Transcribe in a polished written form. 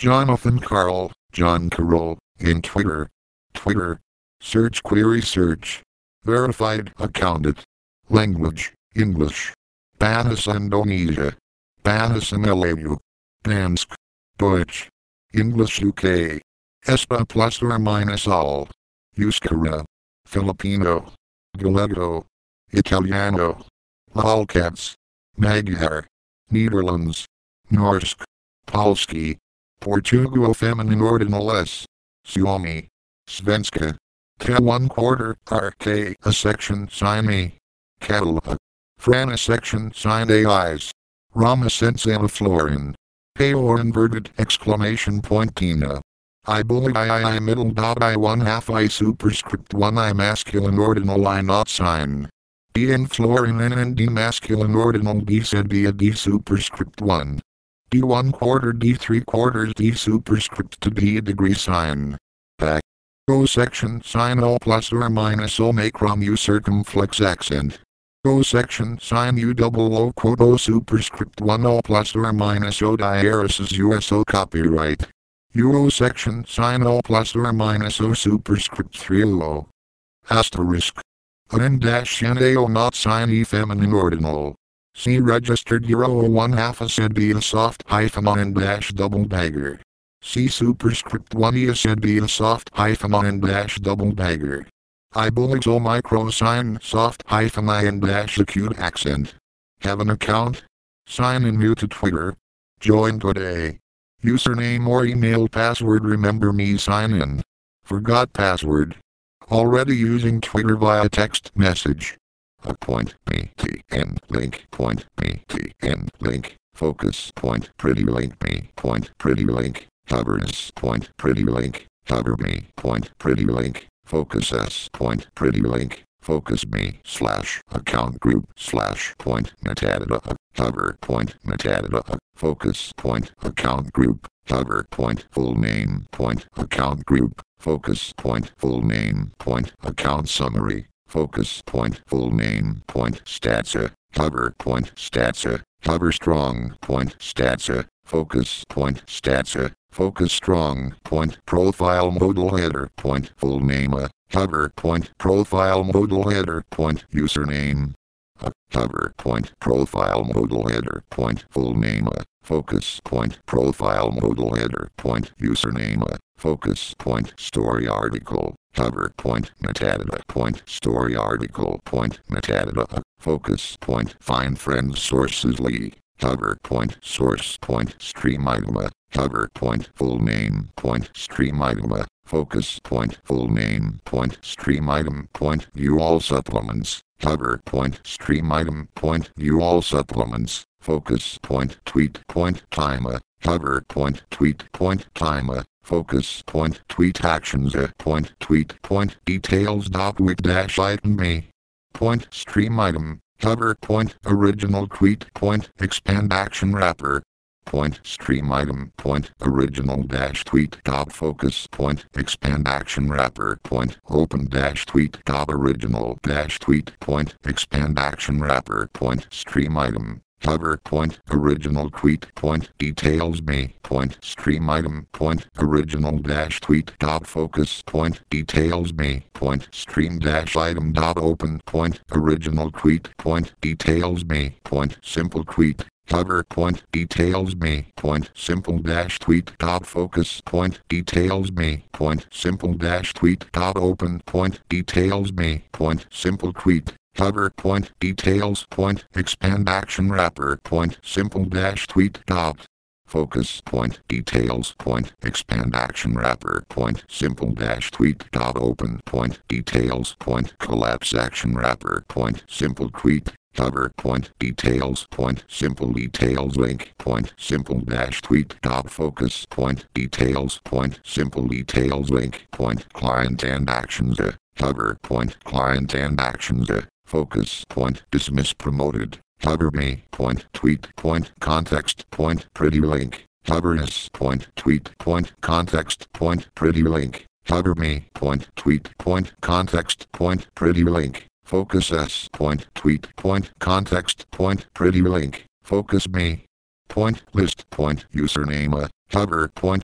jonkarl, in Twitter. Search query search. Verified accountant. Language, English. Bahasa Indonesia. Bahasa Melayu. Dansk. Deutsch. English UK. Espa plus or minus all. Euskara. Filipino. Gallego. Italiano. Balkans. Magyar. Netherlands. Norsk. Polski. Portugal feminine ordinal s. Suomi. Svenska. K 1/4 RK a section sign A. Katala. Fran a section sign AIs. Rama Sensei Florin. Or inverted exclamation point Tina. I bully I middle dot I 1/2 I superscript 1 I masculine ordinal I not sign. D in Florin and D masculine ordinal D said D a D superscript 1. D 1/4 D 3/4 D superscript to D a degree sign. Back. O section sign O plus or minus O macron U circumflex accent. O section sign U double O quote O superscript 1 O plus or minus O diaresis USO copyright. UO section sign O plus or minus O superscript 3 O. Asterisk. N dash NAO not sign E feminine ordinal. C registered Euro 1/2 a said be a soft hyphen on N dash double dagger. C superscript 1 E a said be a soft hyphen on N dash double dagger. I bullies O micro sign soft hyphen I N dash acute accent. Have an account? Sign in new to Twitter. Join today. Username or email password remember me sign in. Forgot password. Already using Twitter via text message. A point BTN link point BTN link. Focus point pretty link me point pretty link. Covers point pretty link. Cover me point pretty link. Focus S point pretty link. Focus me slash account group slash point metadata. Cover point metadata. Focus point account group. Cover point full name point account group. Focus point full name point account summary. Focus point full name point statsa. Cover point statsa. Cover strong point statsa. Focus point statsa. Focus strong point profile modal header point full name. Cover point profile modal header point username. Cover point profile modal header point full name. Focus point profile modal header point username. Focus point story article. Cover point metadata point story article point metadata. Focus point find friends sources Lee. Cover point source point stream item. Cover point full name point stream item. Focus point full name point stream item point view all supplements. Cover point stream item point view all supplements. Focus point tweet point time. Cover point tweet point time. Focus point tweet actions. Point tweet point details dot wik dash item me. Point stream item. Cover point original tweet point expand action wrapper. Point stream item point original dash tweet dot focus point expand action wrapper point open dash tweet dot original dash tweet point expand action wrapper point stream item. Cover point original tweet point details me point stream item point original dash tweet dot focus point details me point stream dash item dot open point original tweet point details me point simple tweet. Cover point details me point simple dash tweet dot focus point details me point simple dash tweet dot open point details me point simple tweet. Cover point details point expand action wrapper point simple dash tweet dot focus point details point expand action wrapper point simple dash tweet dot open point details point collapse action wrapper point simple tweet. Cover point details point simple details link point simple dash tweet dot focus point details point simple details link point client and actions. Cover point client and actions. Focus point dismiss promoted. Cover me point tweet point context point pretty link. Cover s point tweet point context point pretty link. Cover me point tweet point context point pretty link. Focus S point tweet point context point pretty link. Focus me point list point username. Cover point